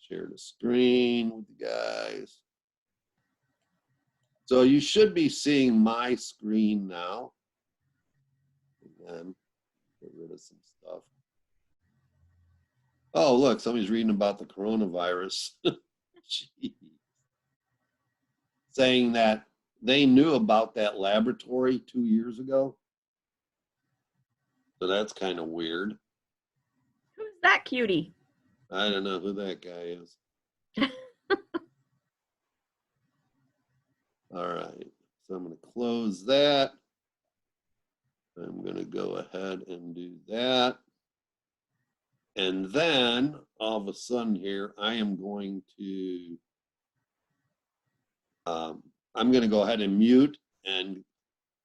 Share the screen with you guys. So you should be seeing my screen now. And get rid of some stuff. Oh, look, somebody's reading about the coronavirus. Jeez. Saying that they knew about that laboratory 2 years ago. So that's kind of weird. Who's that cutie? I don't know who that guy is. All right, so I'm going to close that. I'm going to go ahead and do that. And then all of a sudden here, I am going to, go ahead and mute and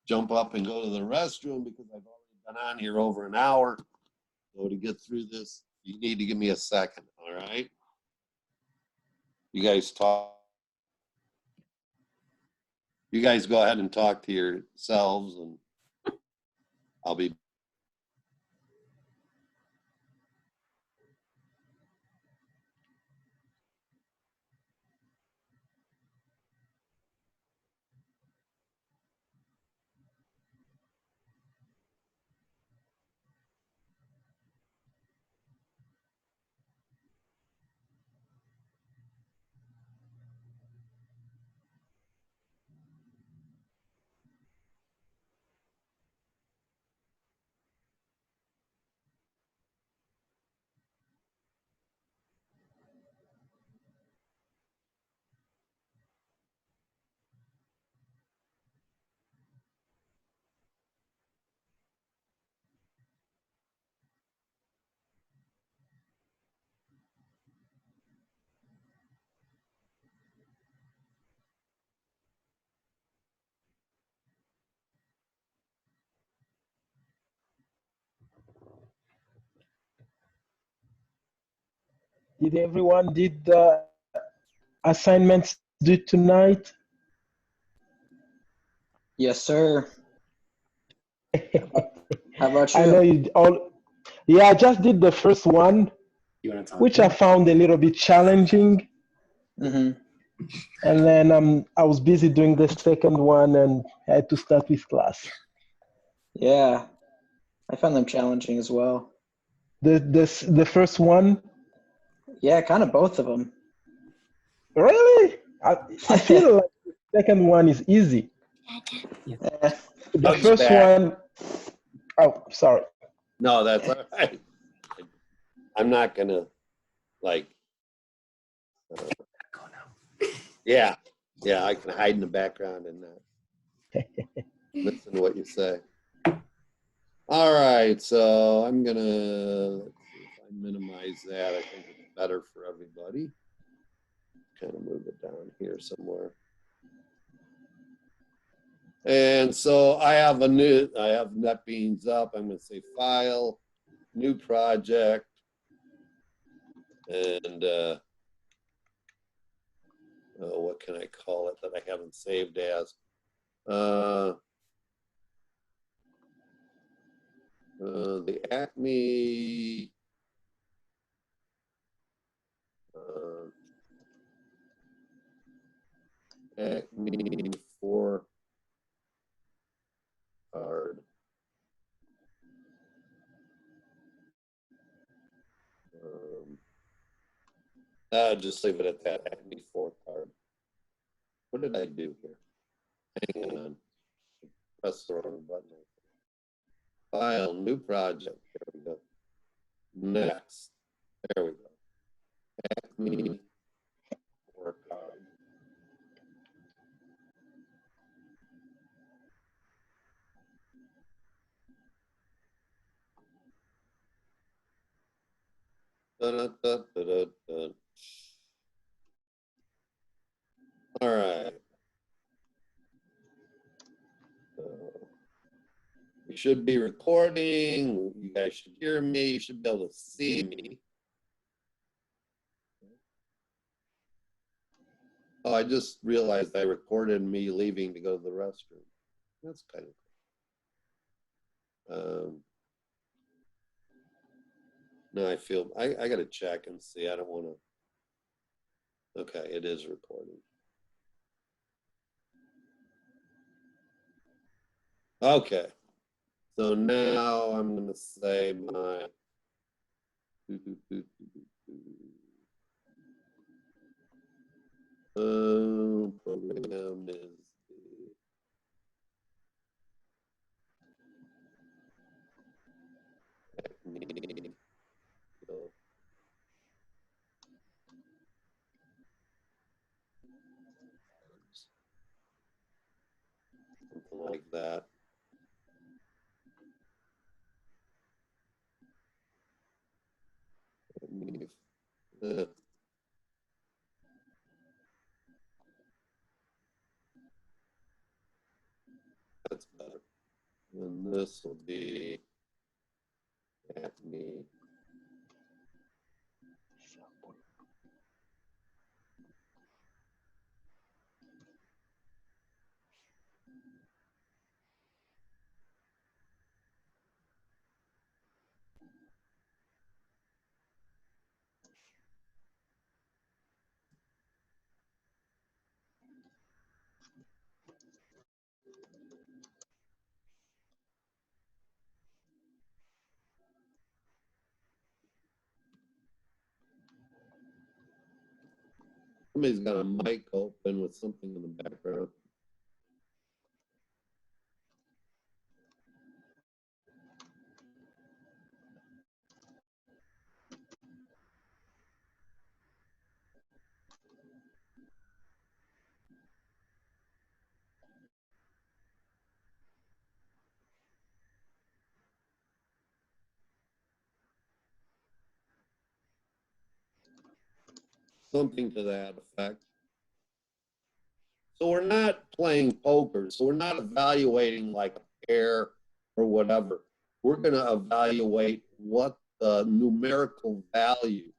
jump up and go to the restroom because I've already been on here over an hour. So to get through this, you need to give me a second, all right? You guys talk. You guys go ahead and talk to yourselves, and I'll be. Did everyone did the assignments due tonight? Yes, sir. How about you? I know you all. Yeah, I just did the first one, which I found a little bit challenging. Mm-hmm. And then I was busy doing the second one and had to start with class. Yeah, I found them challenging as well. The first one? Yeah, kind of both of them. Really? I feel like the second one is easy. Yeah. The first one, oh, sorry. No, that's all right. I'm not gonna yeah, I can hide in the background and not listen to what you say. All right, so I'm gonna, let's see if I minimize that. I think it's better for everybody. Kind of move it down here somewhere. And so I have NetBeans up. I'm gonna say File, New Project, and what can I call it that I haven't saved as? The Acme Acme 4 card. Just leave it at that. Acme 4 card. What did I do here? Hang on. Press the wrong button. File, new project. There we go. Next. There we go. Acme 4 card. All right. We should be recording. You guys should hear me. You should be able to see me. Oh, I just realized I recorded me leaving to go to the restroom. That's kind of cool. No, I got to check and see. I don't want to Okay, it is recording. Okay, so now I'm going to say my program is the technique. Something like that. That's better. And this will be Acme. Somebody's got a mic open with something in the background. Something to that effect. So we're not playing poker. So we're not evaluating like a pair or whatever. We're going to evaluate what the numerical value.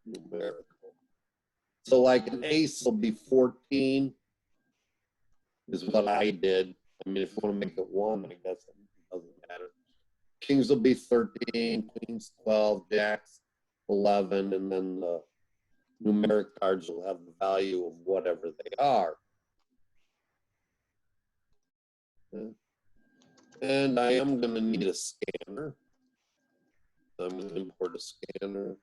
Numerical. So like an ace will be 14 is what I did. I mean, if you want to make it 1, I guess it doesn't matter. Kings will be 13, queens 12, jacks 11, and then the numeric cards will have the value of whatever they are. And I am going to need a scanner. I'm going to import a scanner.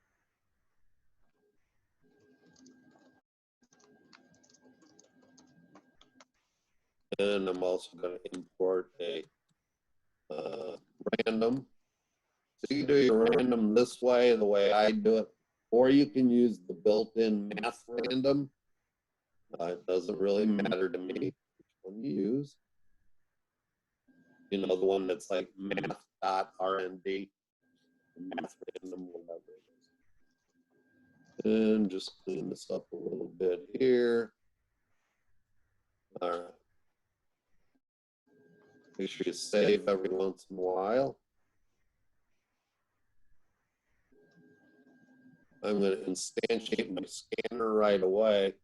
And I'm also going to import a random. So you do your random this way, the way I do it, or you can use the built-in math random. It doesn't really matter to me which one you use. You know, the one that's like math.rnd, math random, whatever it is. And just clean this up a little bit here. All right. Make sure you save every once in a while. I'm going to instantiate my scanner right away.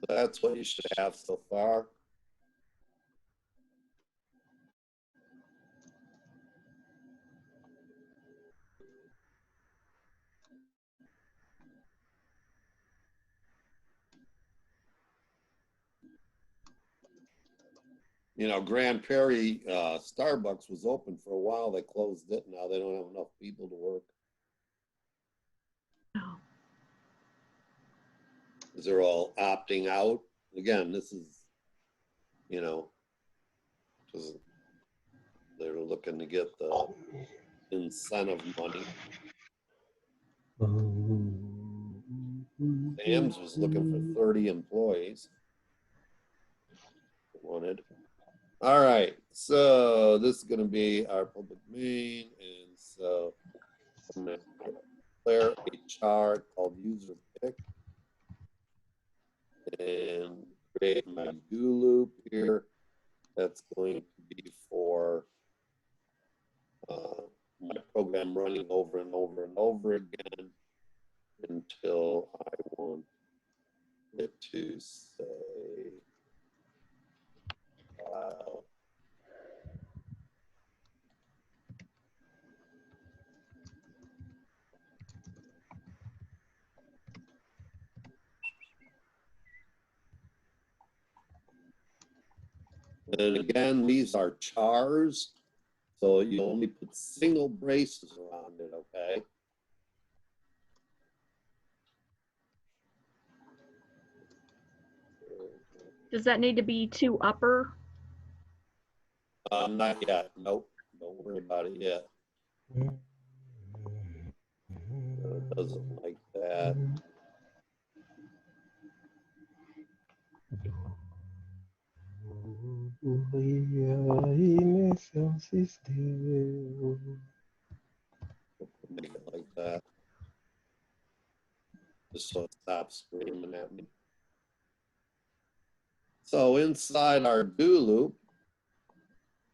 That's what you should have so far. You know, Grand Prairie Starbucks was open for a while. They closed it. Now they don't have enough people to work. Oh. because they're all opting out. Again, this is, you know, because they're looking to get the incentive money. Sam's was looking for 30 employees. Wanted. All right, so this is going to be our public main, and so I'm going to declare a chart called user pick and create my do loop here. That's going to be for my program running over and over and over again until I want it to say, wow. And again, these are chars, so you only put single braces around it, okay? Does that need to be two upper? Not yet. Nope. Don't worry about it yet. It doesn't like that. Make it like that. Just so it stops screaming at me. So inside our do loop,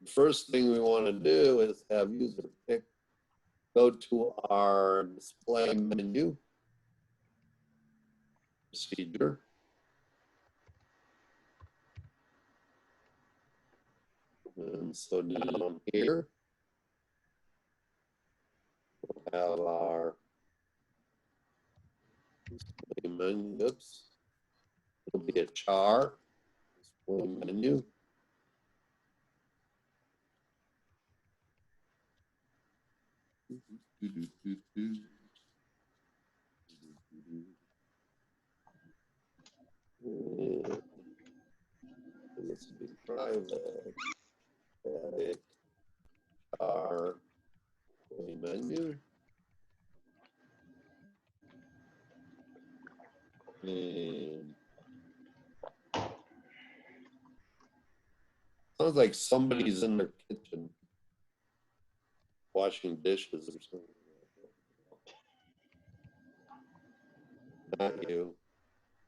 the first thing we want to do is have user pick go to our display menu, procedure. And so down here, we'll have our display menu. Oops. It'll be a char, display menu. This will be private, static, char, display menu. And sounds like somebody's in their kitchen washing dishes or something. Not you.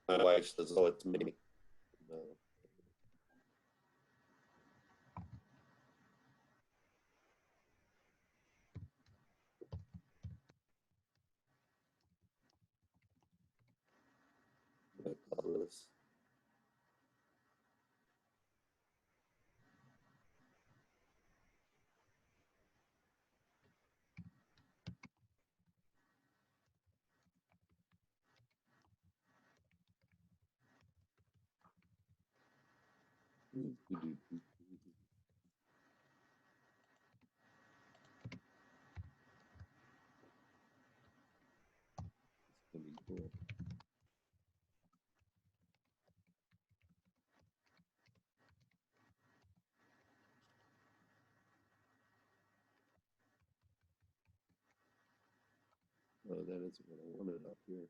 My wife says, oh, it's me. No. I call this. It's gonna be cool. Oh, that isn't what I wanted up here.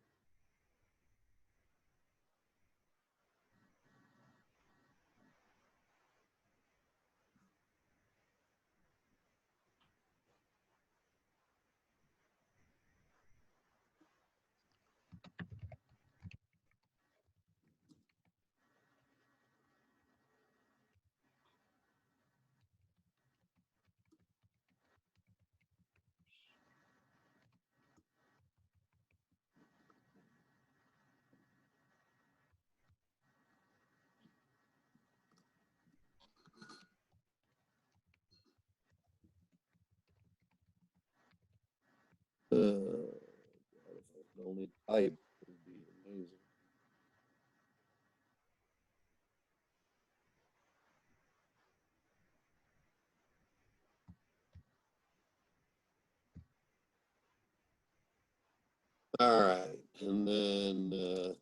God, if I could only type, it would be amazing. All right, and then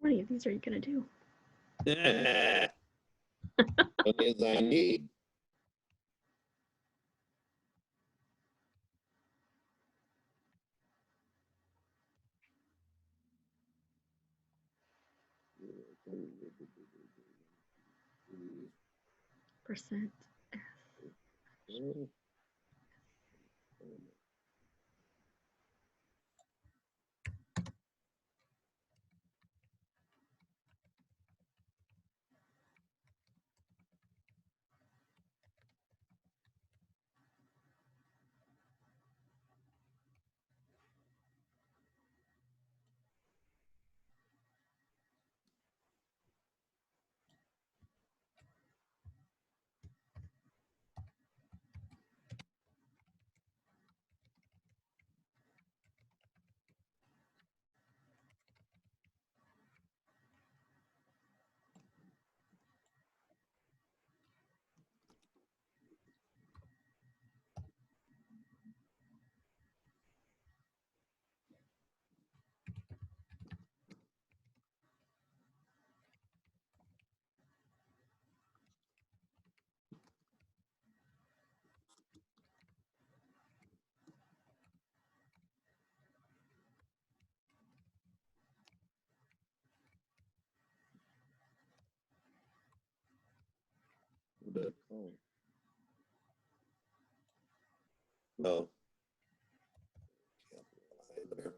many of these are you gonna do? As many as I need. Percent. No. Can't lie there.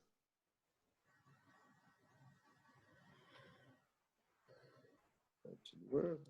That should work.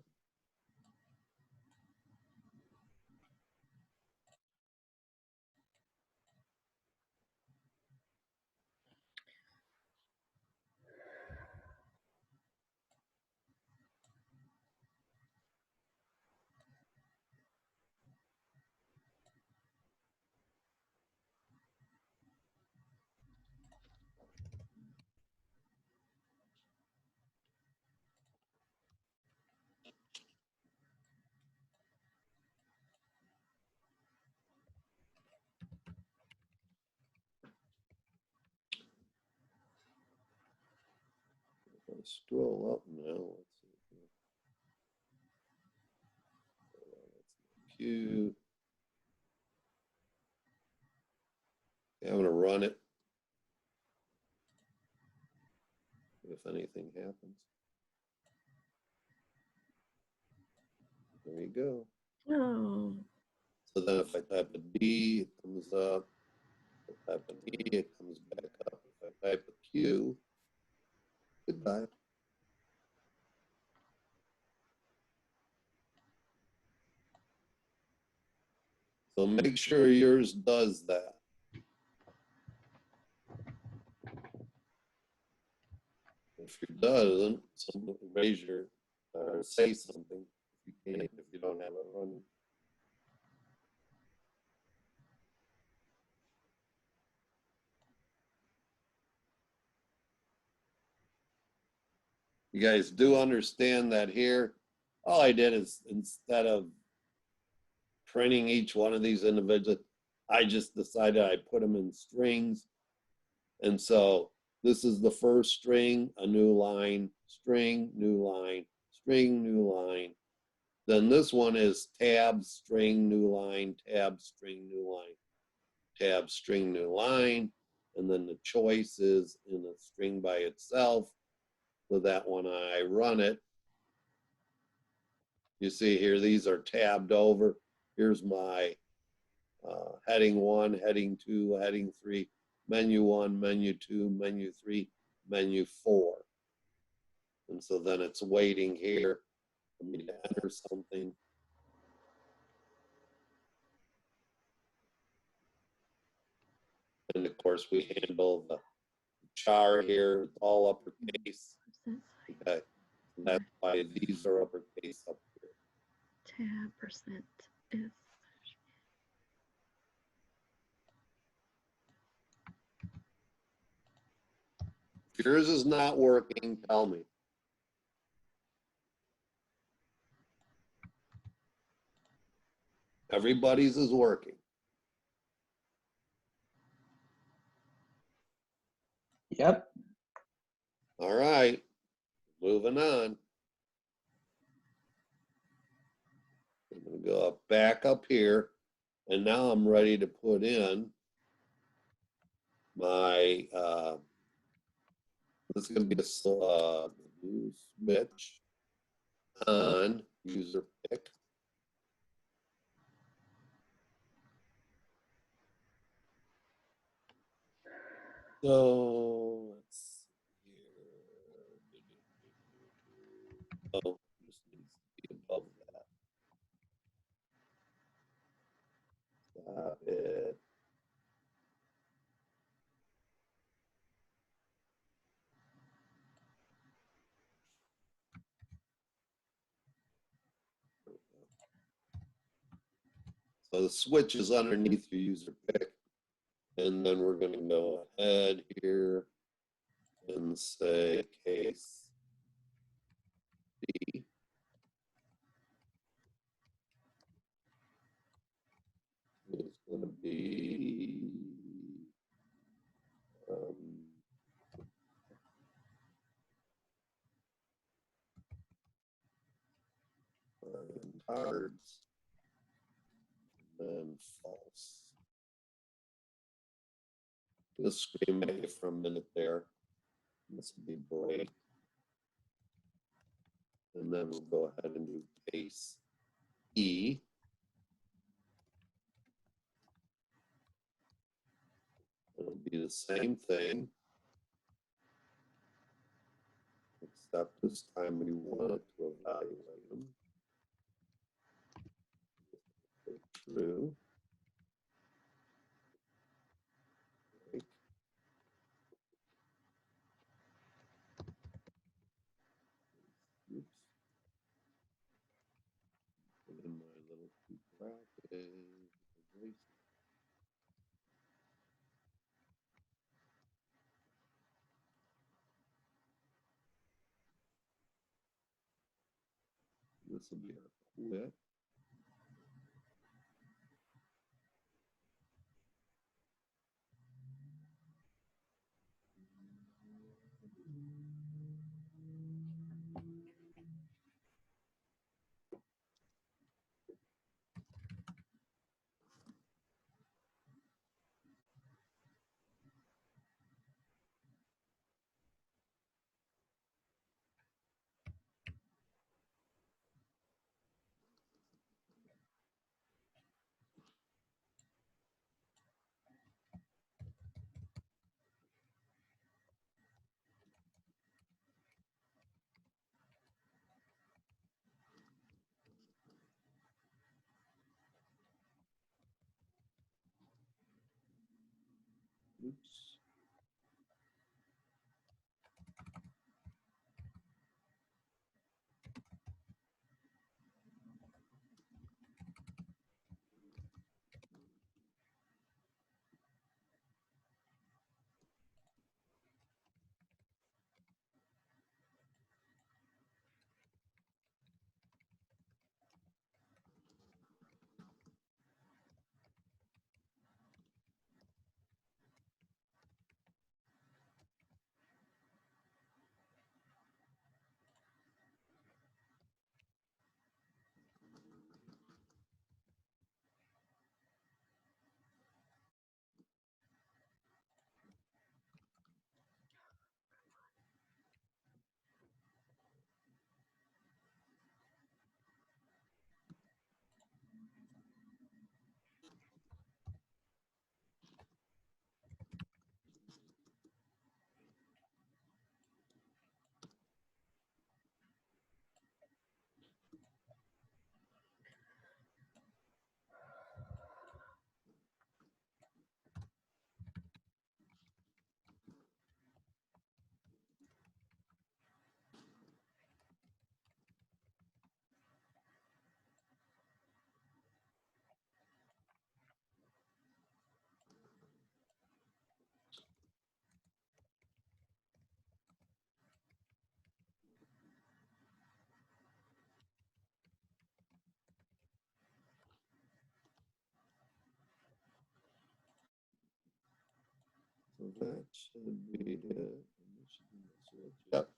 If I scroll up now, let's see here. That's the Q. Okay, I'm gonna run it. If anything happens. There you go. Oh, So then if I type a D, it comes up. If I type an E, it comes back up. If I type a Q, goodbye. So make sure yours does that. If it doesn't, someone raise your or say something if you can't, if you don't have it running. You guys do understand that here, all I did is instead of printing each one of these individually, I just decided I put them in strings. And so this is the first string, a new line, string, new line, string, new line. Then this one is tab, string, new line, tab, string, new line, tab, string, new line. And then the choice is in a string by itself. So that when I run it, you see here, these are tabbed over. Here's my heading 1, heading 2, heading 3, menu 1, menu 2, menu 3, menu 4. And so then it's waiting here for me to enter something. And of course, we handle the char here, it's all uppercase. Okay, and that's why these are uppercase up here. tab percent is. If yours is not working, tell me. Everybody's is working. Yep. All right. moving on. I'm going to go back up here, and now I'm ready to put in my, this is going to be a switch on user pick. So let's see here. Oh, just needs to be above that. Stop it. So the switch is underneath your user pick. And then we're going to go ahead here and say case B. It's going to be cards, and then false. This screen maybe for a minute there. This will be break. And then we'll go ahead and do case E. It'll be the same thing, except this time we want it to evaluate them. True. Break. Oops. Put in my little two brackets. This will be our quit. Oops. So that should be it. Yep.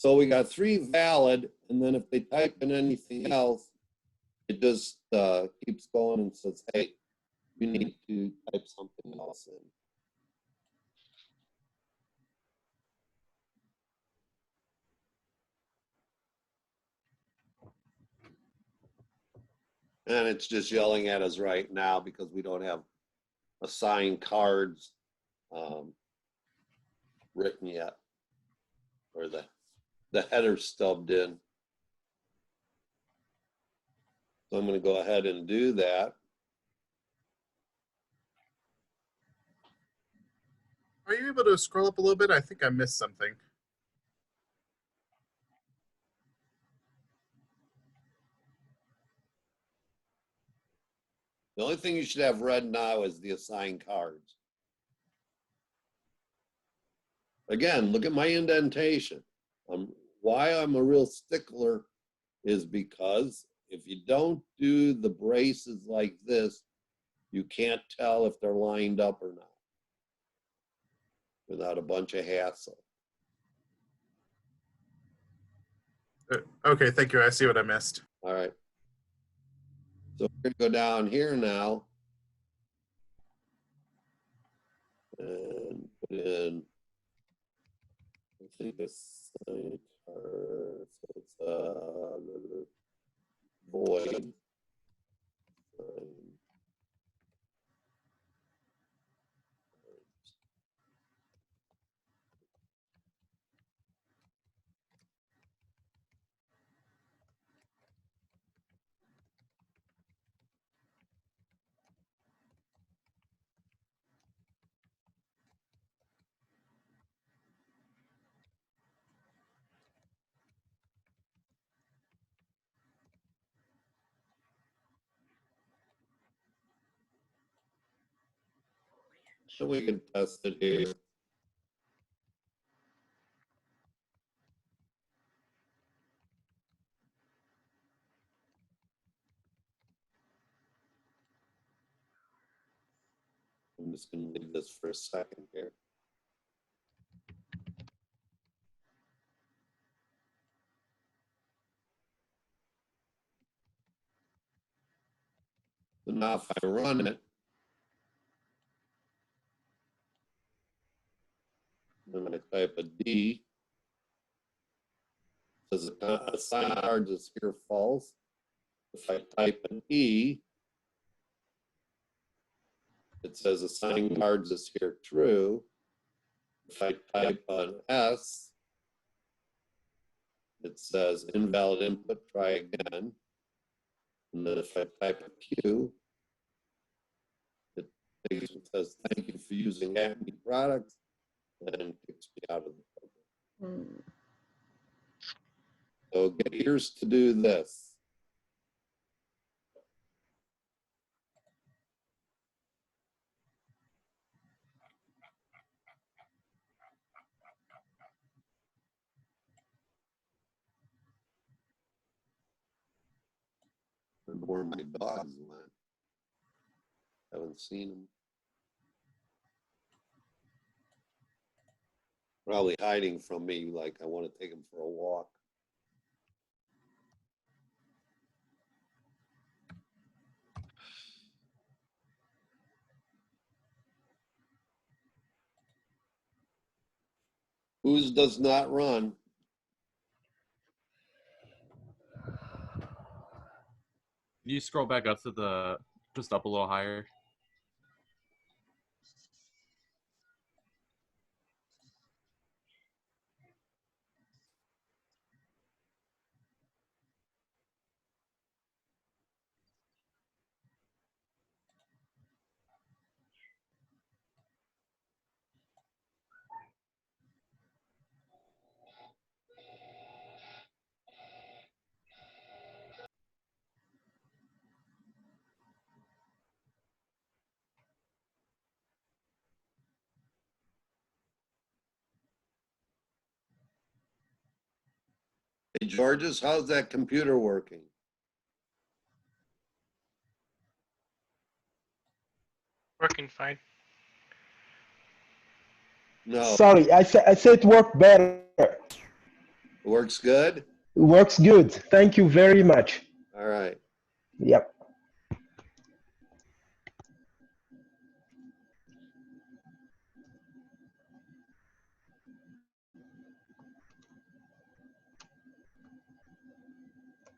So we got 3 valid, and then if they type in anything else, it just keeps going and says, hey, you need to type something else in. And it's just yelling at us right now because we don't have assigned cards written yet, or the header stubbed in. So I'm going to go ahead and do that. Are you able to scroll up a little bit? I think I missed something. The only thing you should have read now is the assigned cards. Again, look at my indentation. Why I'm a real stickler is because if you don't do the braces like this, you can't tell if they're lined up or not without a bunch of hassle. Okay, thank you. I see what I missed. All right. So we're going to go down here now and put in, I think it's void. So we can test it here. I'm just going to leave this for a second here. So now if I run it, then I type a D, it says assigned cards is here false. If I type an E, it says assigned cards is here true. If I type an S, it says invalid input, try again. And then if I type a Q, it says thank you for using Acme products and kicks me out of the program. So get yours to do this. And where my dogs went. Haven't seen them. Probably hiding from me like I want to take them for a walk. Whose does not run? You scroll back up to the, just up a little higher. Hey, Georges, how's that computer working? Working fine. No. Sorry, I said it worked better. Works good? Works good. Thank you very much. All right. Yep.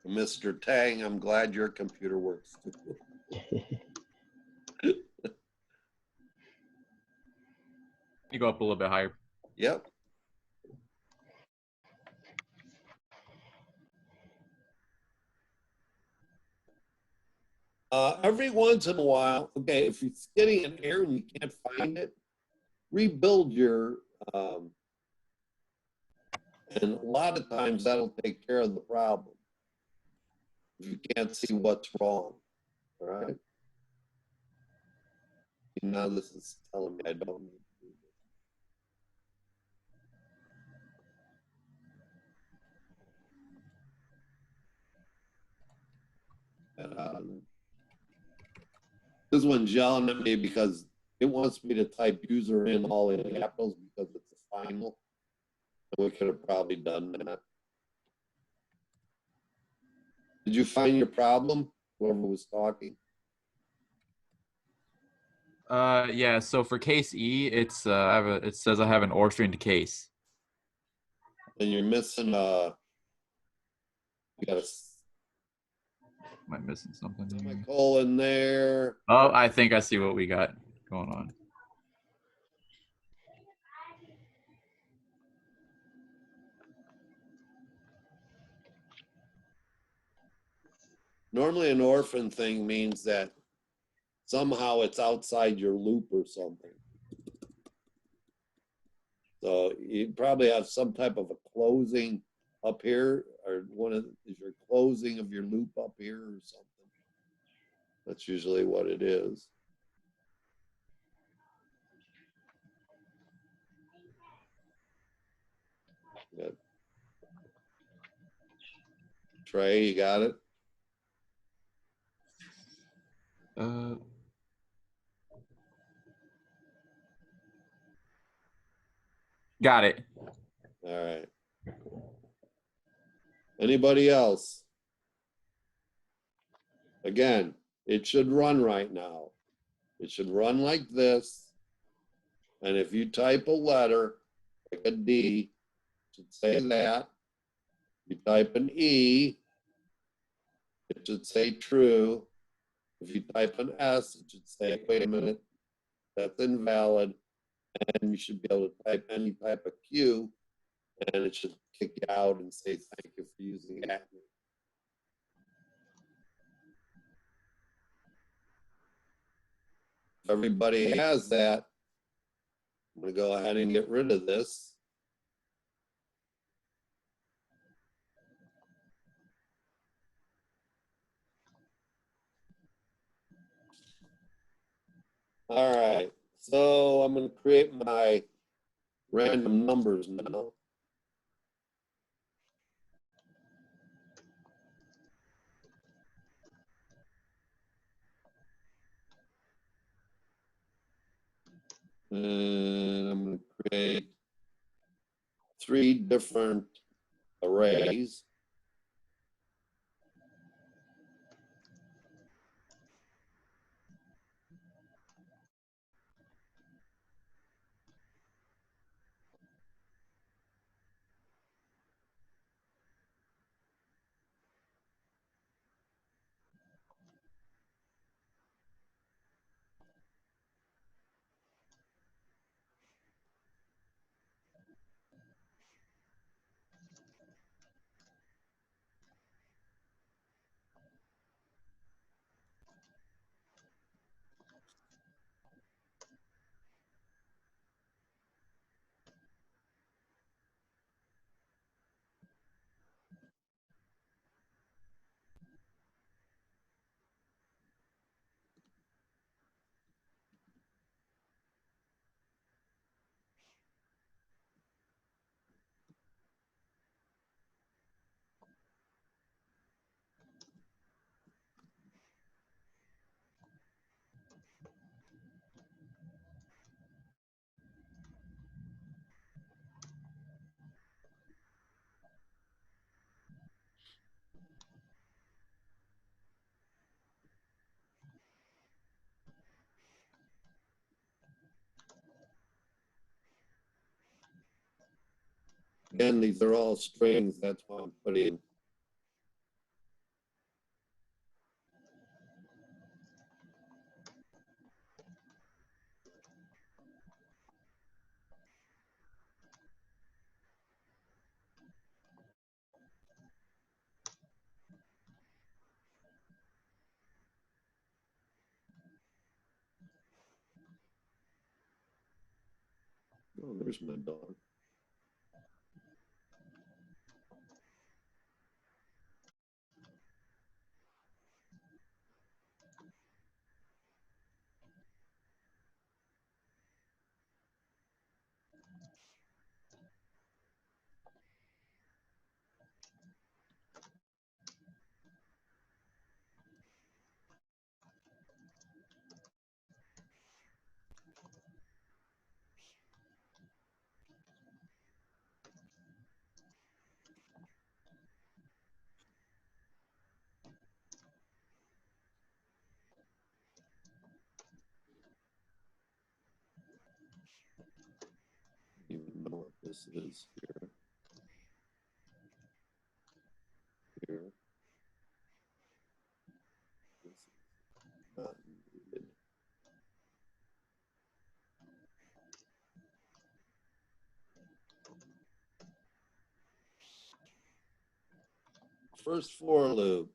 Mr. Tang, I'm glad your computer works too. You go up a little bit higher. Yep. Every once in a while, okay, if it's getting an error and you can't find it, rebuild your, and a lot of times that'll take care of the problem. If you can't see what's wrong, all right? Now this is telling me I don't need to do this. This one's yelling at me because it wants me to type user in all in capitals because it's a final. We could have probably done that. Did you find your problem? Whoever was talking. Yeah. So for case E, it's it says I have an OR string to case. And you're missing you got a Am I missing something? semicolon there. Oh, I think I see what we got going on. Normally an orphan thing means that somehow it's outside your loop or something. So you probably have some type of a closing up here, or is your closing of your loop up here or something. That's usually what it is. Good. Trey, you got it? Got it. All right. Anybody else? Again, it should run right now. It should run like this. And if you type a letter, like a D, it should say that. You type an E, it should say true. If you type an S, it should say, wait a minute, that's invalid. And you should be able to type any type of Q, and it should kick you out and say, thank you for using Acme. If everybody has that, I'm going to go ahead and get rid of this. All right, so I'm going to create my random numbers now. And I'm going to create 3 different arrays. Again, these are all strings. That's why I'm putting. Oh, there's my dog. Even know what this is here. Here. This is not needed. First for loop.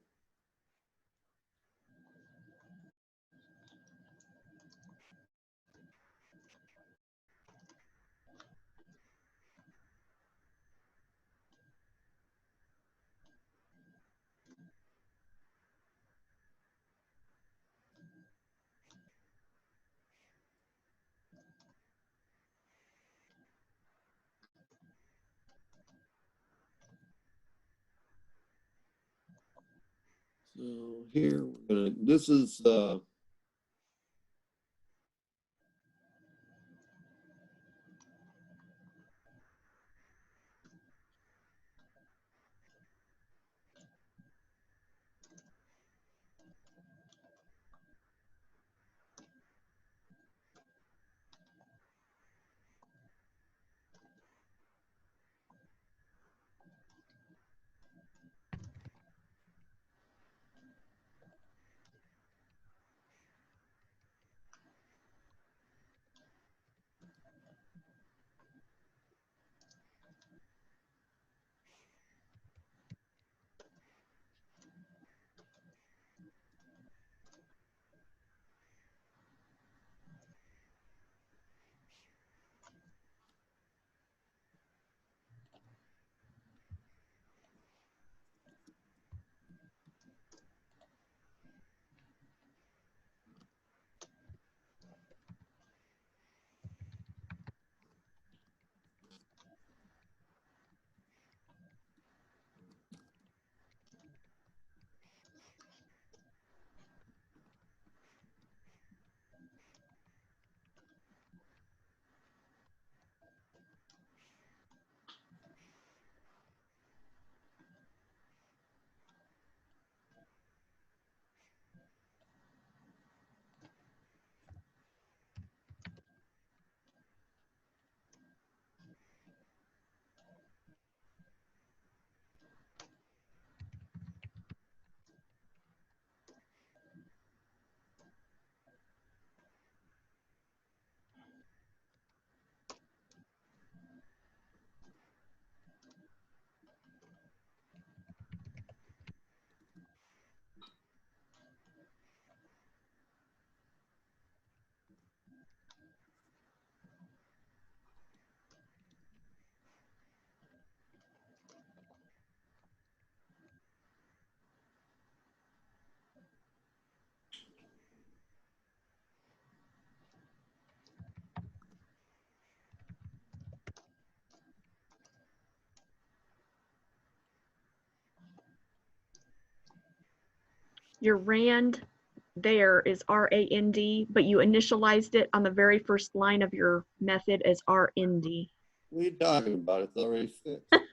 So here we're gonna. This is Your rand there is RAND, but you initialized it on the very first line of your method as RND. what are you talking about? It's already fixed.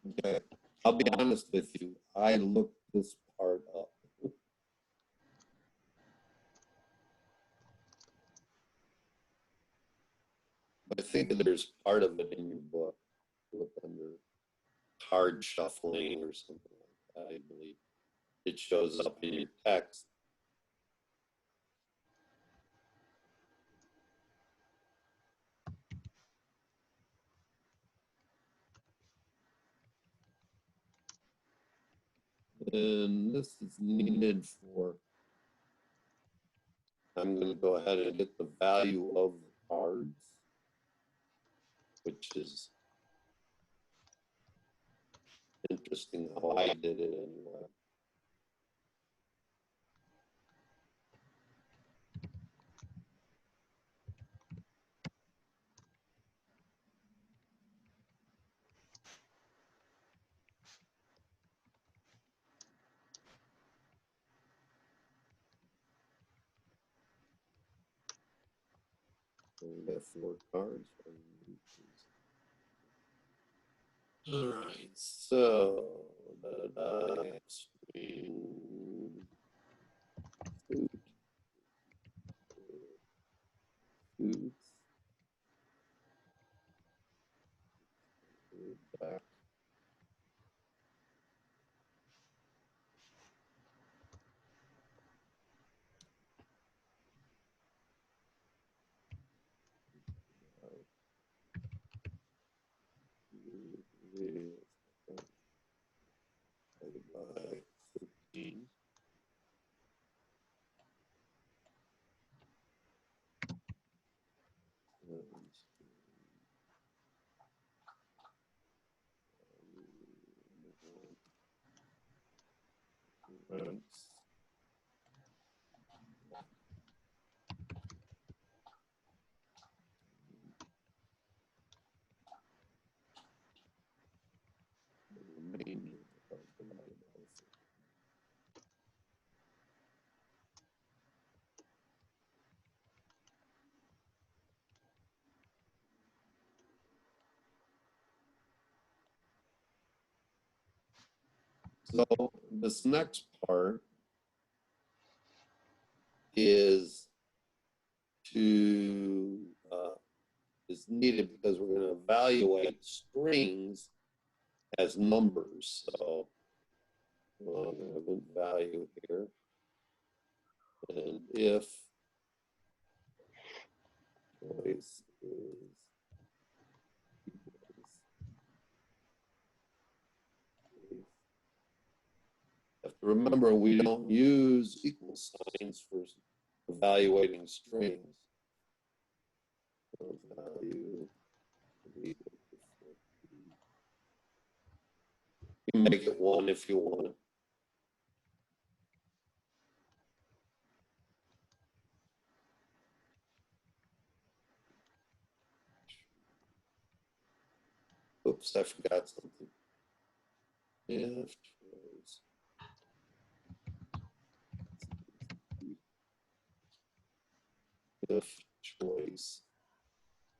Okay, I'll be honest with you. I looked this part up. I think there's part of it in your book. Look under card shuffling or something like that, I believe. It shows up in your text. And this is needed for, I'm going to go ahead and get the value of the cards, which is interesting how I did it anyway. We got 4 cards. All right, so the screen. Food. Back. By 13. Right. So this next part is is needed because we're going to evaluate strings as numbers. So I'm going to have a value here, and if choice is have to remember we don't use equal signs for evaluating strings. So value equal to 14. You can make it 1 if you want it. Oops, I forgot something. If choice if choice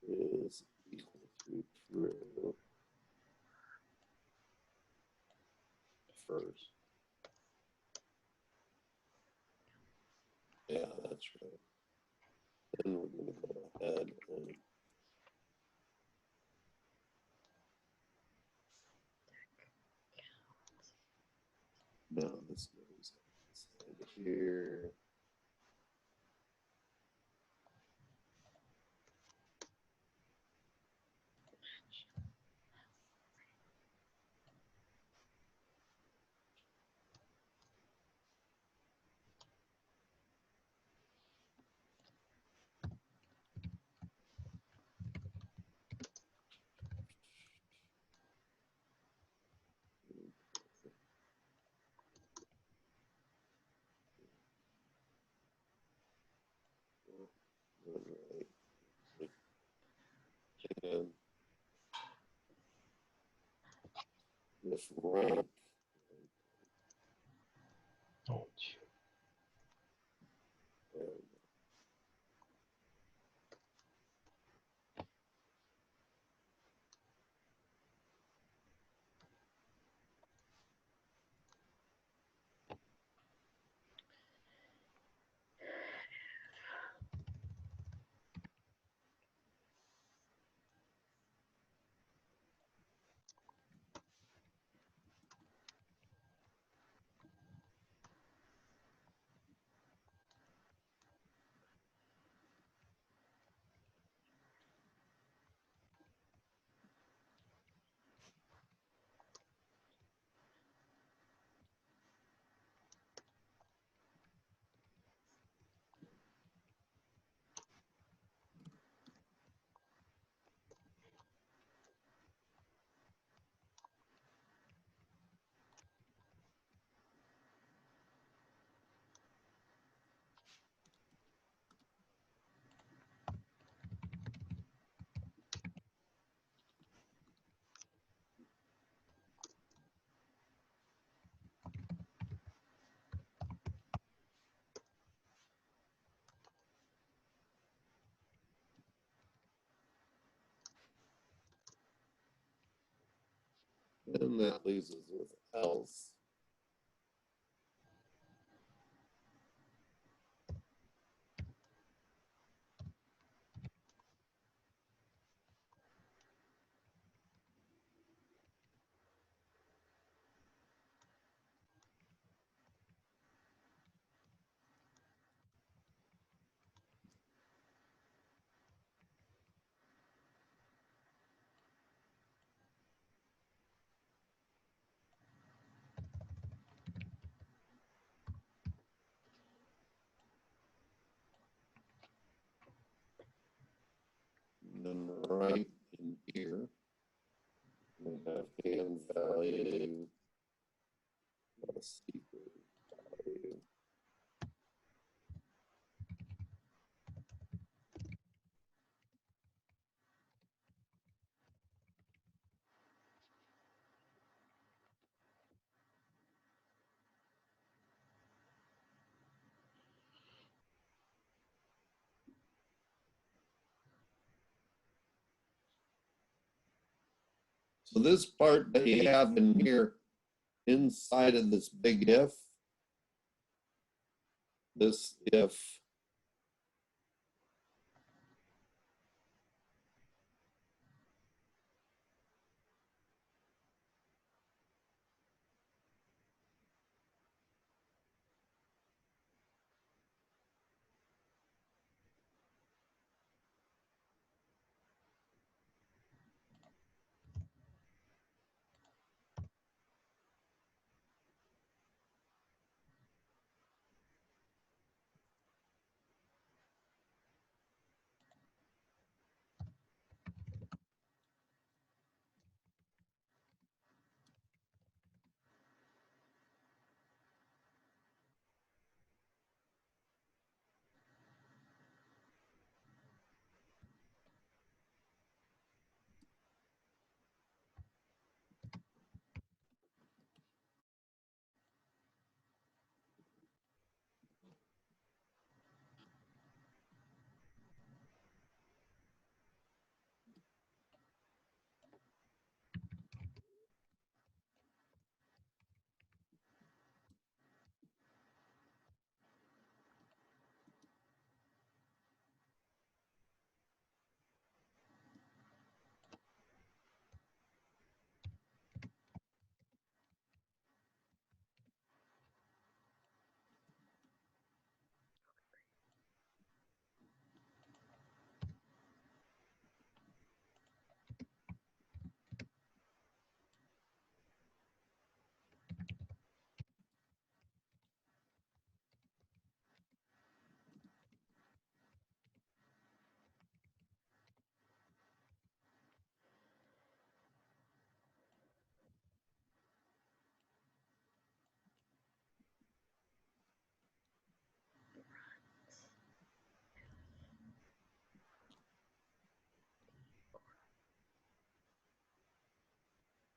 is equal to true first. Yeah, that's right. Then we're going to go ahead and now this goes inside here. Right. And if rank that leaves us with else. And then right in here, we have hand value plus secret value. So this part that you have in here, inside of this big if, this if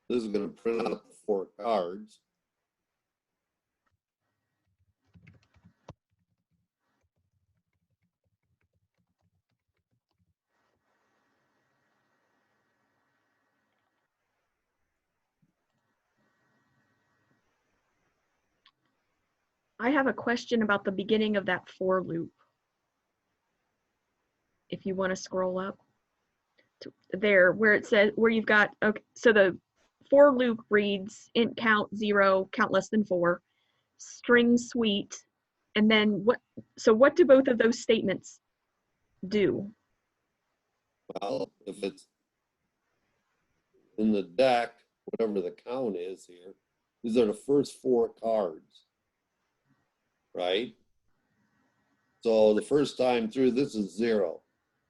this is going to print out the 4 cards. I have a question about the beginning of that for loop. If you want to scroll up to there where it says, where you've got, okay, so the for loop reads int count 0, count less than 4, string suite, and then what do both of those statements do? Well, if it's in the deck, whatever the count is here, these are the first 4 cards, right? So the first time through, this is 0.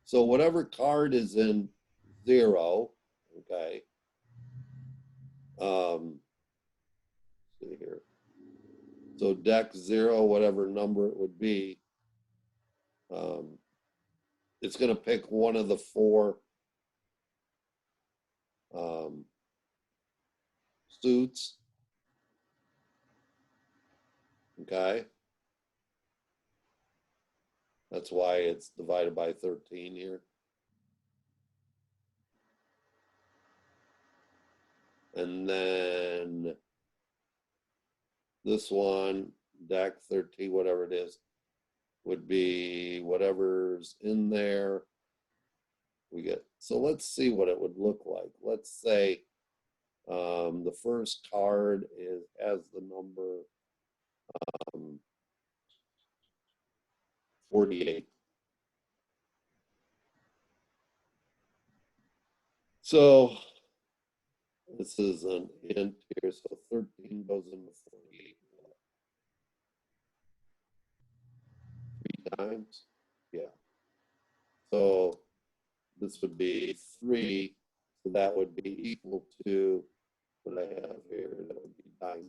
So whatever card is in 0, okay. See here. So deck 0, whatever number it would be, it's going to pick one of the 4 suits. Okay. That's why it's divided by 13 here. And then this one, deck 13, whatever it is, would be whatever's in there. We get, so let's see what it would look like. Let's say the first card has the number 48. So this is an int here, so 13 goes into 48. 3 times, yeah. So this would be 3, so that would be equal to what I have here, that would be diamonds.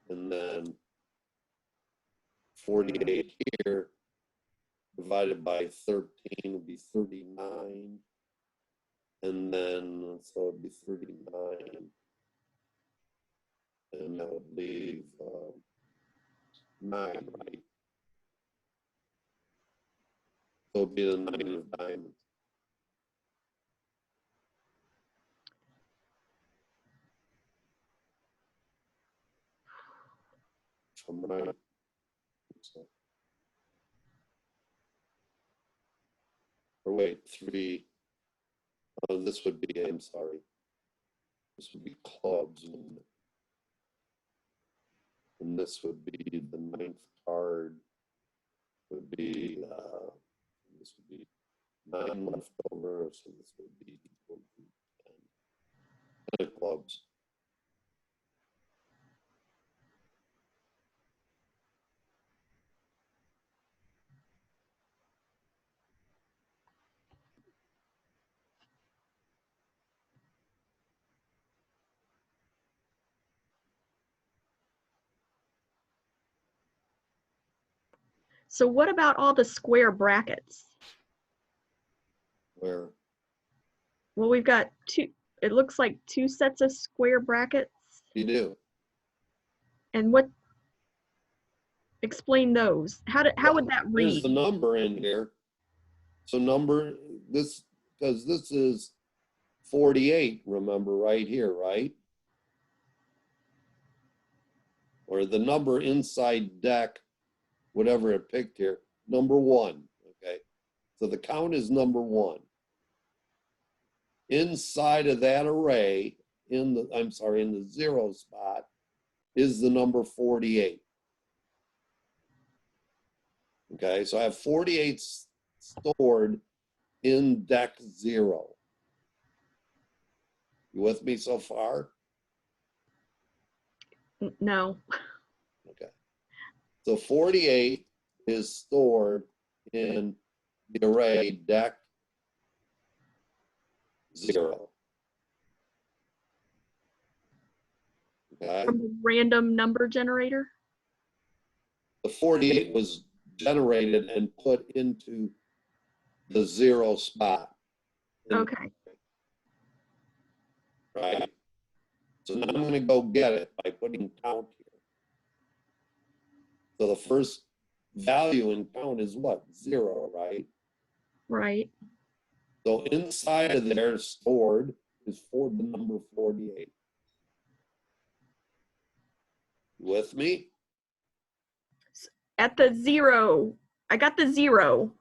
And then 48 here divided by 13 would be 39. And then, so it'd be 39. And that would leave 9, right? So it'd be the 9 of diamonds. From right. So, or wait, 3. This would be, I'm sorry. This would be clubs. And this would be the 9th card. Would be, this would be 9 left over. So this would be equal to 10. 10 of clubs. So what about all the square brackets? Where? Well, we've got two, it looks like 2 sets of square brackets. You do. And what, explain those. How would that There's read? the number in here. So number, this, because this is 48, remember, right here, right? Or the number inside deck, whatever it picked here, number 1, okay? So the count is number 1. Inside of that array, in the 0 spot, is the number 48. Okay, so I have 48 stored in deck 0. You with me so far? No. Okay. So 48 is stored in the array deck 0. Okay. From the random number generator? The 48 was generated and put into the 0 spot. Okay. Right? So now I'm going to go get it by putting count here. So the first value in count is what? 0, right? Right. So inside of there stored is for the number 48. With me? At the 0, I got the 0,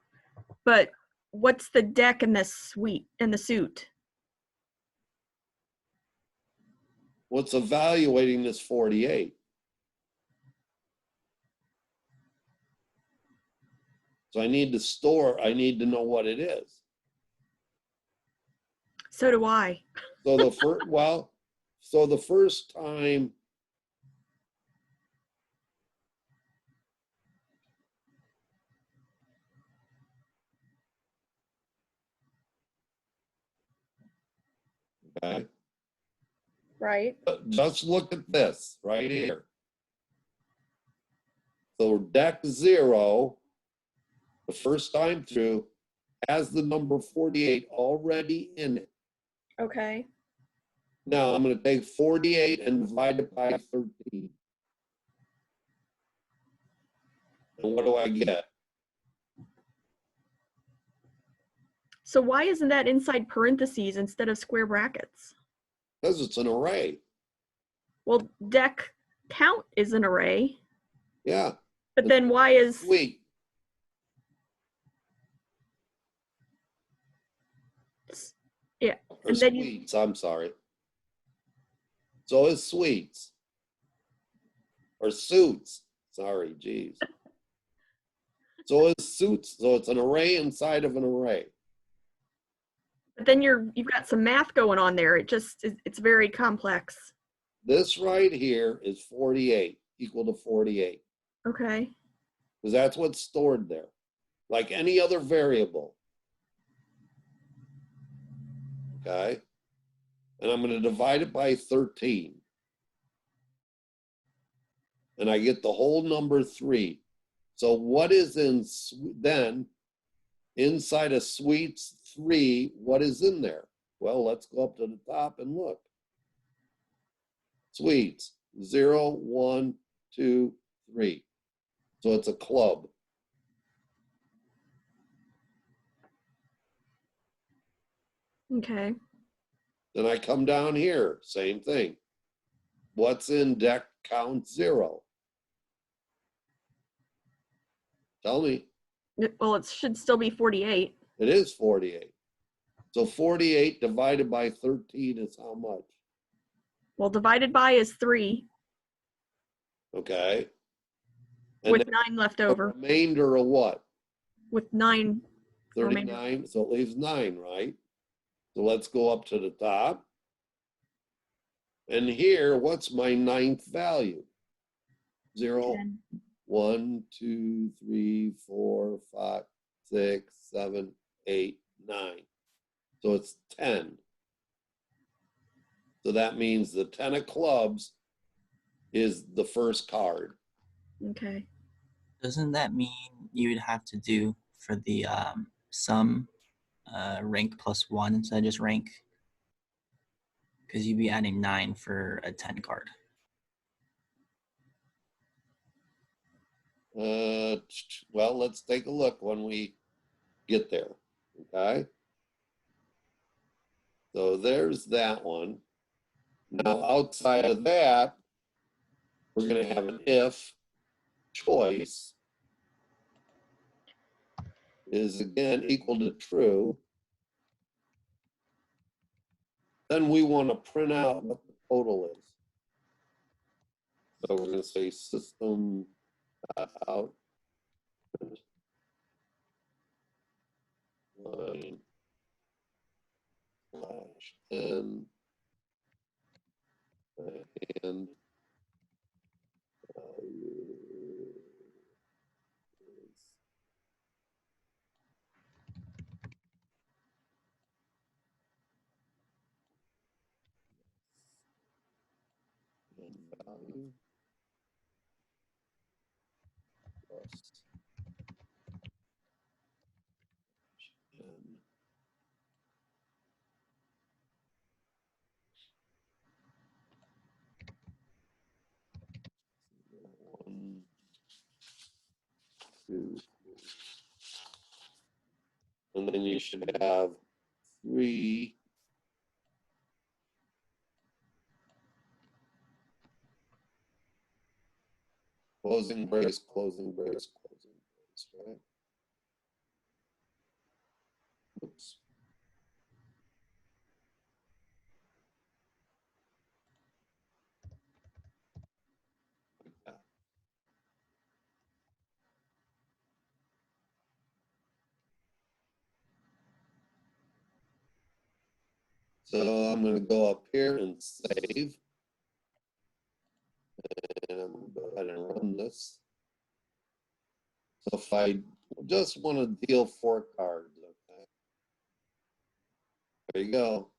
but what's the deck and the suite and the suit? What's evaluating this 48? So I need to know what it is. So do I. So the first, so the first time, okay, Right. just look at this right here. So deck 0, the first time through, has the number 48 already in it. Okay. Now I'm going to take 48 and divide it by 13. And what do I get? So why isn't that inside parentheses instead of square brackets? Because it's an array. Well, deck count is an array, Yeah. but then why is Sweet. yeah? Or And then you sweets, I'm sorry. So is sweets. Or suits. Sorry, geez. So is suits. So it's an array inside of an array. but then you've got some math going on there. It's very complex. This right here is 48, equal to 48. Okay. Because that's what's stored there. Like any other variable. Okay? And I'm going to divide it by 13. And I get the whole number 3. So what is then inside of sweets 3, what is in there? Well, let's go up to the top and look. Sweets 0, 1, 2, 3. So it's a club. Okay. Then I come down here, same thing. What's in deck count 0? Tell me. Well, it should still be 48. It is 48. So 48 divided by 13 is how much? Well, divided by is 3 Okay. And with then 9 left a over. remainder of what? With 9 remainder. 39. So it leaves 9, right? So let's go up to the top. And here, what's my 9th value? 0, 10. 1, 2, 3, 4, 5, 6, 7, 8, 9. So it's 10. So that means the 10 of clubs is the first card. Okay. Doesn't that mean you would have to do for the sum rank plus 1 instead of just rank? Because you'd be adding 9 for a 10 card. Well, let's take a look when we get there. Okay. So there's that one. Now, outside of that, we're going to have an if choice is again equal to true. Then we want to print out what the total is. So we're going to say system out line slash n and value is and value plus n. One, two, and then you should have 3 closing brace, closing brace, closing brace, right? Oops. Like that. So I'm going to go up here and save. And I'm going to go ahead and run this. So if I just want to deal 4 cards, okay. There you go.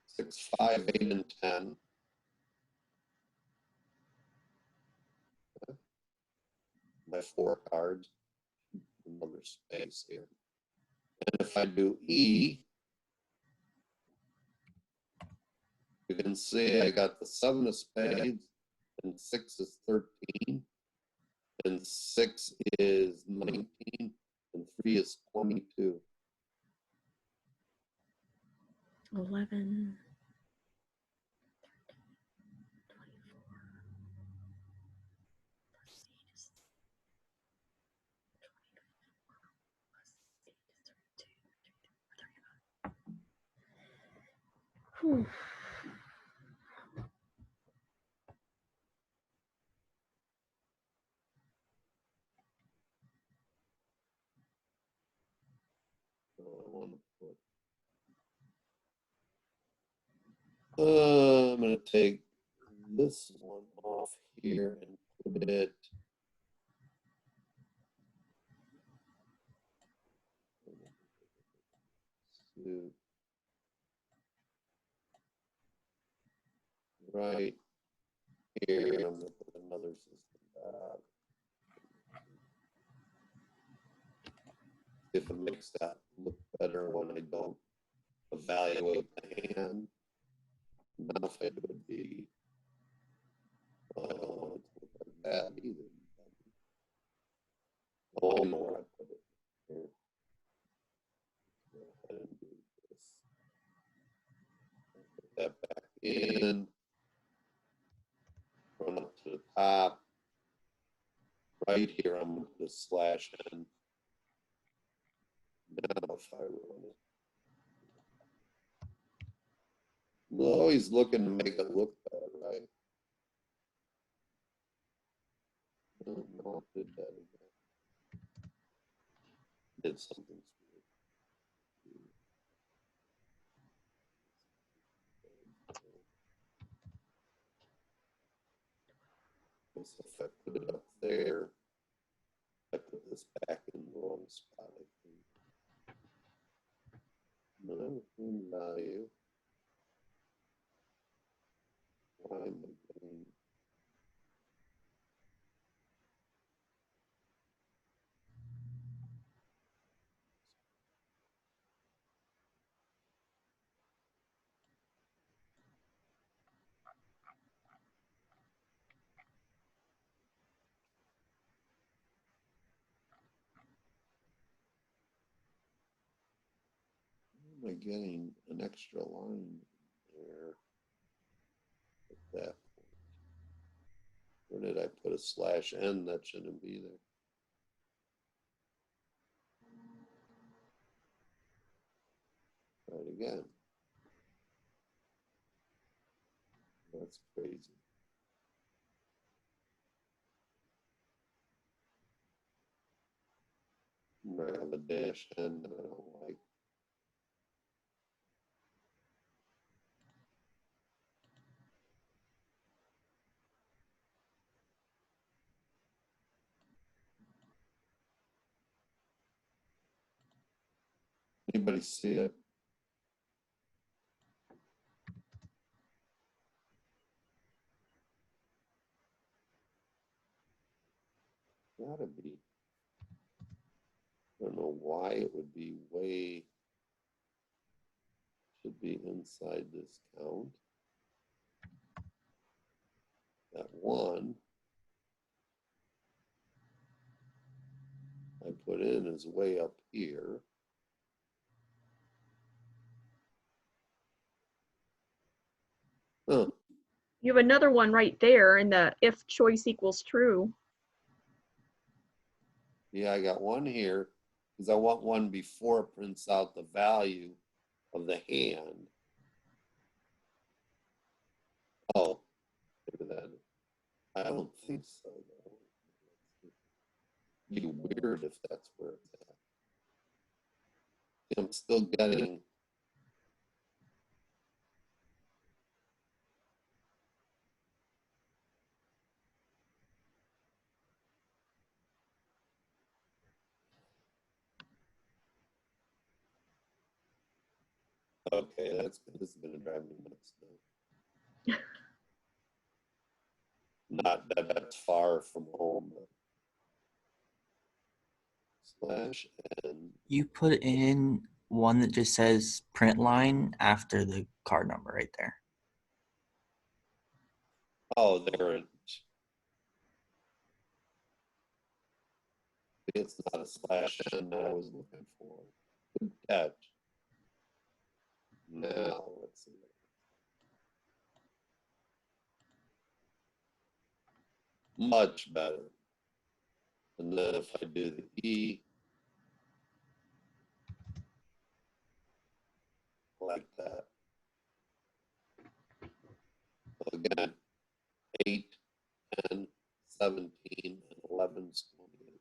6, 5, 8, and 10. Okay. My 4 cards. Another space here. And if I do E, you can see I got the 7 of spades, and 6 is 13, and 6 is 19, and 3 is 22. 11. 24. Whew. So I want to put, I'm going to take this one off here and put it to right here. I'm going to put another system back. If it makes that look better when I don't evaluate the hand. Now if it would be, well, I don't want it to look like that either. Oh, no, where I put it. Here. Go ahead and do this. Put that back in. Run up to the top. Right here, I'm going to put a slash in. Now if I run it. I'm always looking to make it look better, right? Oh, no, I did that again. Did something weird. So if I put it up there, I put this back in the wrong spot, I think. No, in value. Why am I getting? Why am I getting an extra line there at that point? Where did I put a slash n? That shouldn't be there. Try it again. That's crazy. I have a dash n that I don't like. Anybody see it? Gotta be. I don't know why it would be way, should be inside this count. That one I put in is way up here. Huh. You have another one right there in the if choice equals true. Yeah, I got one here because I want one before it prints out the value of the hand. Oh, look at that. I don't think so, though. It'd be weird if that's where it's at. I'm still getting. Okay, this is gonna drive me nuts now. Not that that's far from home, but slash n. You put in one that just says print line after the card number right there. Oh, there it. It's not a slash n that I was looking for. Good catch. Now, let's see. Much better. And then if I do the E, like that. So again, 8, 10, 17, and 11 is 28.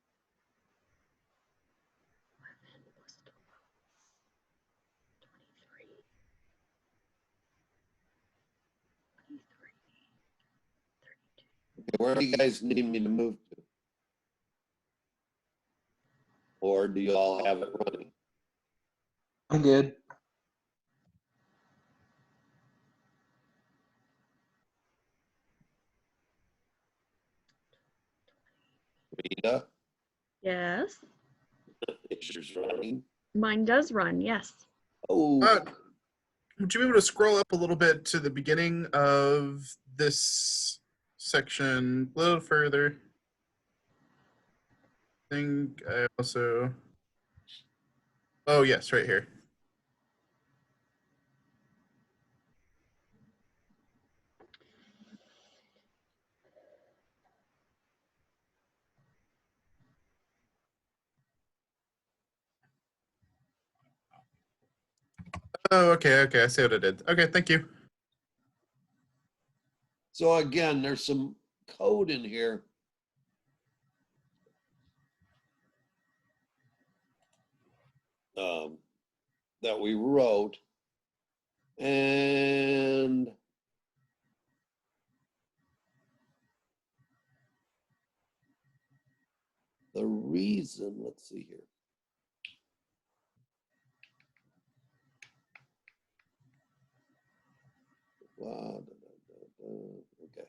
Okay, where do you guys need me to move to? Or do you all have it running? I'm good. Rita, Yes. is yours running? Mine does run, yes. Oh, Would you be able to scroll up a little bit to the beginning of this section a little further? I think I also. Oh, yes, right here. Oh, okay. I see what I did. Okay, thank you. so again, there's some code in here. That we wrote, and the reason, let's see here. Okay.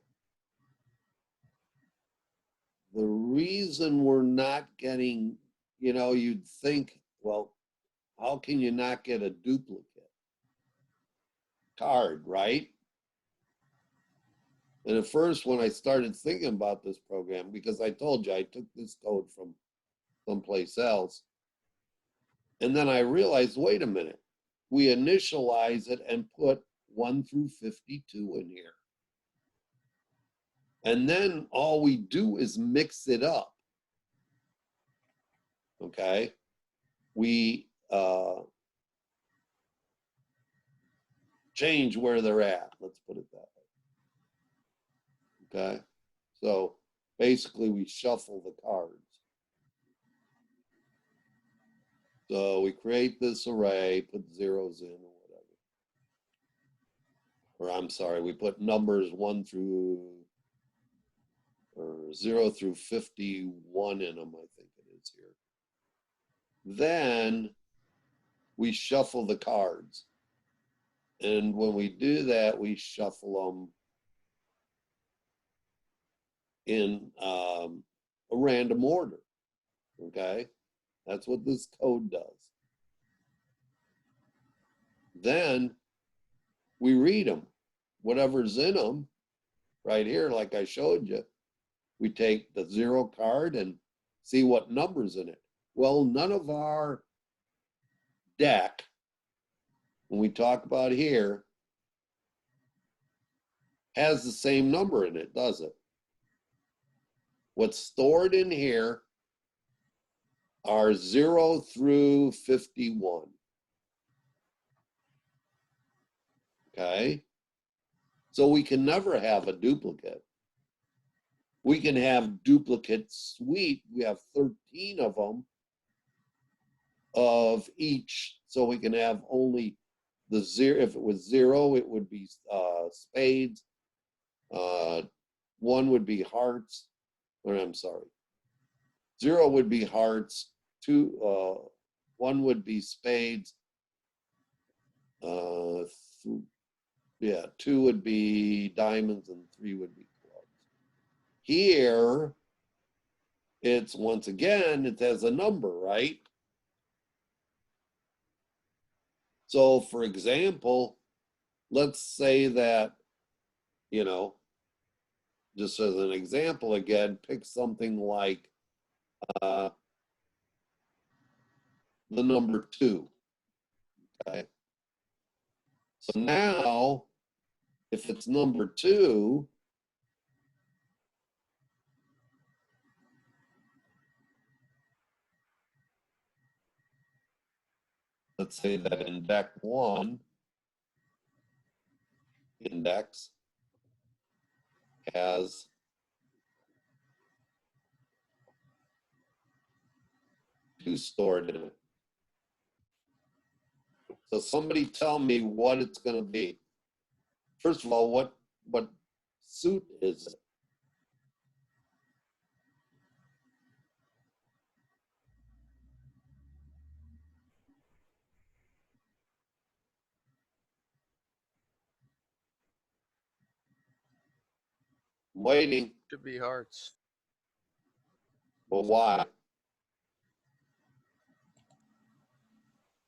The reason we're not getting, you'd think, well, how can you not get a duplicate card, right? And at first, when I started thinking about this program, because I told you I took this code from someplace else, and then I realized, wait a minute, we initialize it and put 1 through 52 in here. And then all we do is mix it up. Okay? We change where they're at, let's put it that way. Okay? So basically we shuffle the cards. So we create this array, put zeros in or whatever. Or I'm sorry, we put numbers 1 through, or 0 through 51 in them, I think it is here. Then we shuffle the cards. And when we do that, we shuffle them in a random order. Okay? That's what this code does. Then we read them. Whatever's in them, right here, like I showed you, we take the 0 card and see what number's in it. Well, none of our deck, when we talk about here, has the same number in it, does it? What's stored in here are 0 through 51. Okay? So we can never have a duplicate. We can have duplicate suite. We have 13 of them of each. So we can have only the 0. If it was 0, it would be spades. 1 would be hearts. Or I'm sorry. 0 would be hearts. 1 would be spades. 2 would be diamonds, and 3 would be clubs. Here, it's once again, it has a number, right? So for example, let's say that, just as an example again, pick something like the number 2. Okay. So now, if it's number 2, let's say that index 1 index has two stored in it. So somebody tell me what it's going to be. First of all, what suit is it? I'm waiting. Should be hearts. Well, why?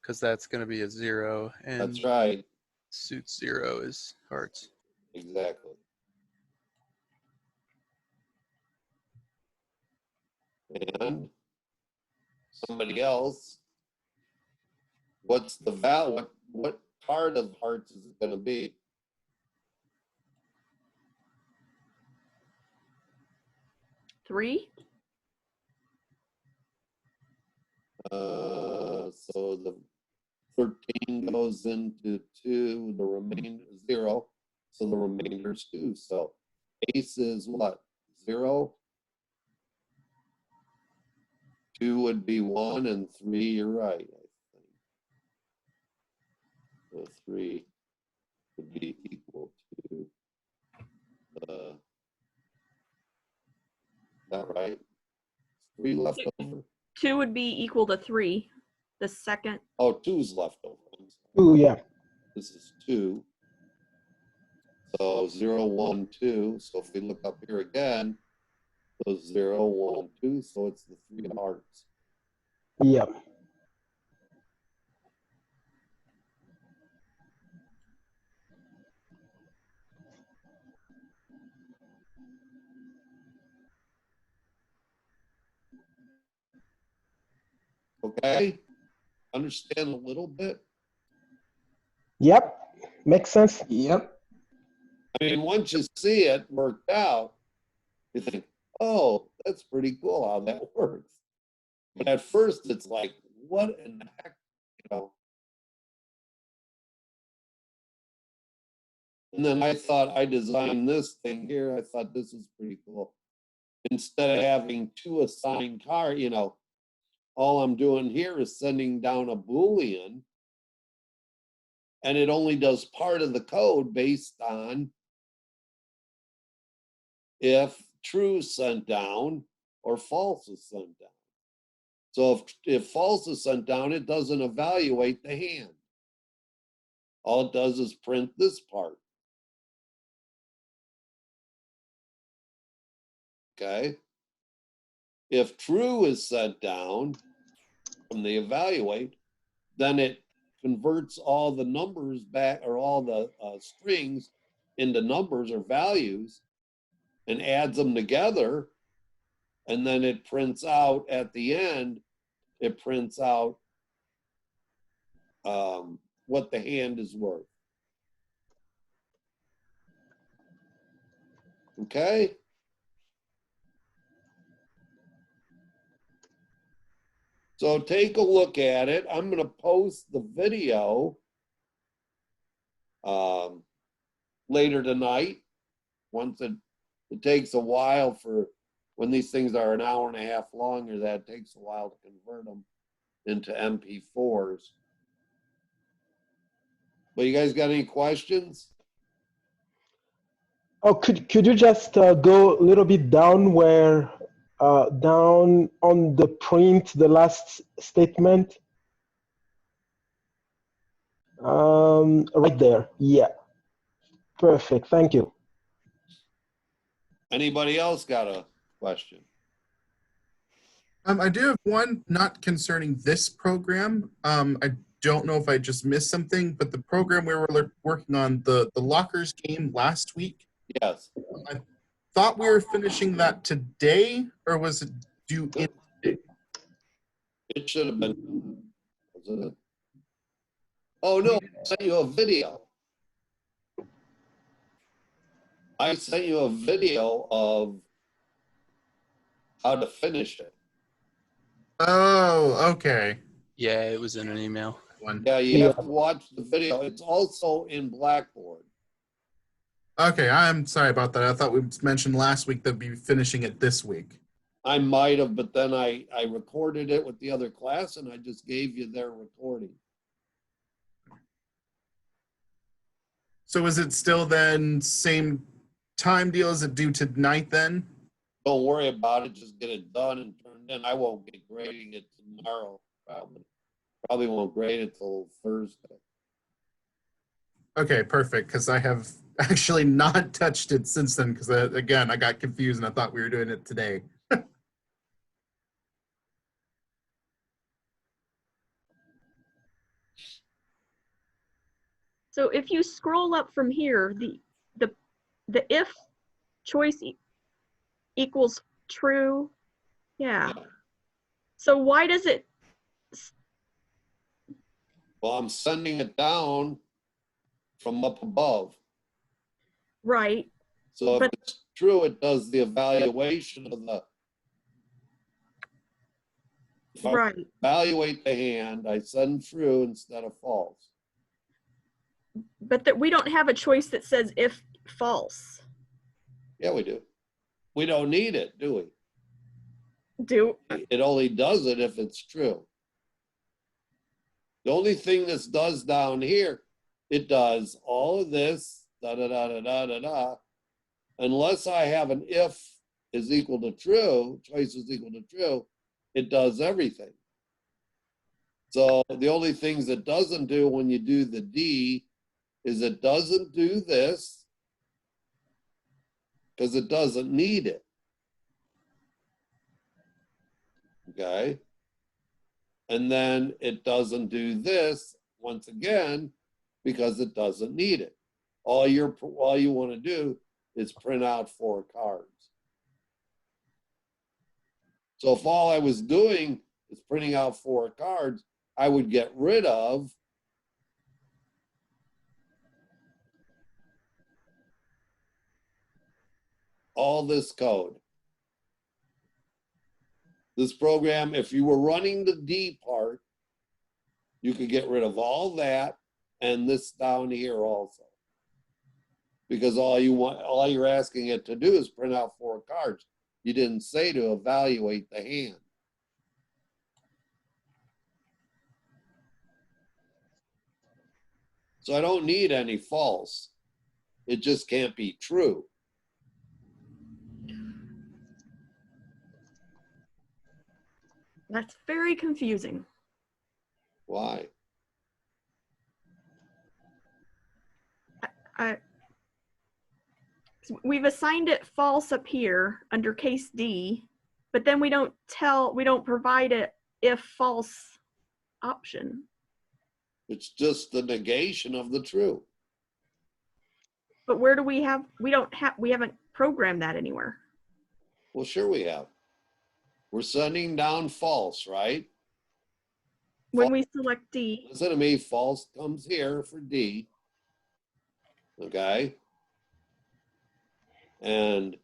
Because that's going to be a 0. And That's right. suit 0 is hearts. Exactly. And somebody else, what's the value? What part of hearts is it going to be? Three. So the 13 goes into 2, the remainder 0. So the remainder is 2. So ace is what? 0. 2 would be 1, and 3, you're right, I think. So 3 would be equal to, is that right? 3 left over? 2 would be equal to 3. The second. Oh, 2's left over. 2, yeah. This is 2. So 0, 1, 2. So if we look up here again, so 0, 1, 2. So it's the 3 hearts. Yeah. Okay? Understand a little bit? Yep. Makes sense. Yep. I mean, once you see it worked out, you think, oh, that's pretty cool how that works. But at first, it's like, what in the heck, you know? And then I thought I designed this thing here. I thought this is pretty cool. Instead of having 2 assigned cards, you know, all I'm doing here is sending down a Boolean, and it only does part of the code based on if true is sent down or false is sent down. So if false is sent down, it doesn't evaluate the hand. All it does is print this part. Okay. If true is sent down from the evaluate, then it converts all the numbers back, or all the strings into numbers or values, and adds them together. And then it prints out at the end, it prints out what the hand is worth. Okay? So take a look at it. I'm going to post the video later tonight. Once it takes a while for, when these things are an hour and a half long, or that takes a while to convert them into MP4s. But you guys got any questions? Oh, could you just go a little bit down where, down on the print, the last statement? Right there. Yeah. Perfect. Thank you. Anybody else got a question? I do have one, not concerning this program. I don't know if I just missed something, but the program we were working on, the lockers game last week. Yes. I thought we were finishing that today, or was it due in today? It should have been. Wasn't it? Oh, no, I sent you a video. I sent you a video of how to finish it. Oh, okay. Yeah, it was in an email. One. Yeah, you have to watch the video. It's also in Blackboard. Okay, I'm sorry about that. I thought we mentioned last week that we'd be finishing it this week. I might have, but then I recorded it with the other class and I just gave you their recording. So is it still then same time deal as it due tonight then? Don't worry about it. Just get it done and turned in. I won't get grading it tomorrow, probably. Probably won't grade it till Thursday. Okay, perfect, because I have actually not touched it since then because, again, I got confused and I thought we were doing it today. So if you scroll up from here, the if choice equals true, yeah. So why does it? Well, I'm sending it down from up above. Right. So if But- it's true, it does the evaluation of the. If I Right. evaluate the hand, I send true instead of false. But that we don't have a choice that says if false. Yeah, we do. We don't need it, do we? Do It only does it if it's true. The only thing this does down here, it does all of this, da da da da da da da, unless I have an if is equal to true, choice is equal to true, it does everything. So the only things it doesn't do when you do the D is it doesn't do this because it doesn't need it. Okay. And then it doesn't do this once again because it doesn't need it. All you want to do is print out 4 cards. So if all I was doing is printing out 4 cards, I would get rid of all this code. This program, if you were running the D part, you could get rid of all that and this down here also. Because all you're asking it to do is print out 4 cards. You didn't say to evaluate the hand. So I don't need any false. It just can't be true. That's very confusing. Why? We've assigned it false up here under case D, but then we don't provide it if false option. It's just the negation of the true. But where do we haven't programmed that anywhere. Well, sure we have. We're sending down false, right? When we select D, Listen to me, false comes here for D. Okay? And,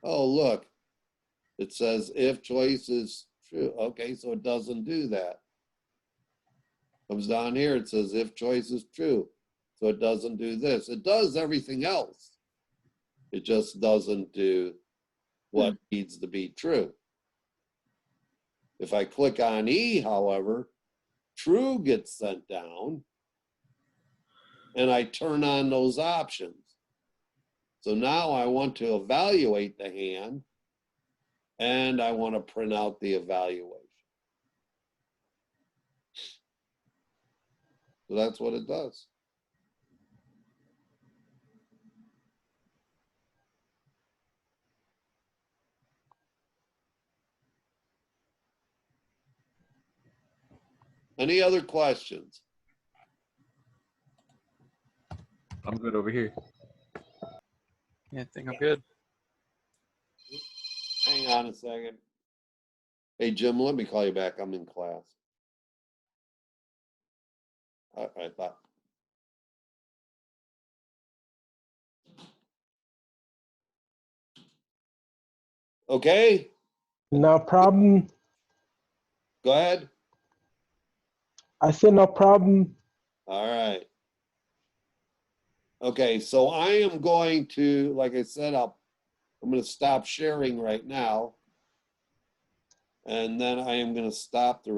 oh, look, it says if choice is true. Okay, so it doesn't do that. Comes down here, it says if choice is true. So it doesn't do this. It does everything else. It just doesn't do what needs to be true. If I click on E, however, true gets sent down and I turn on those options. So now I want to evaluate the hand and I want to print out the evaluation. So that's what it does. Any other questions? I'm good over here. Yeah, I think I'm good. Hang on a second. Hey, Jim, let me call you back. I'm in class. I thought. Okay, No problem. go ahead. I said no problem. All right. Okay, so I am going to, like I said, I'm going to stop sharing right now. And then I am going to stop the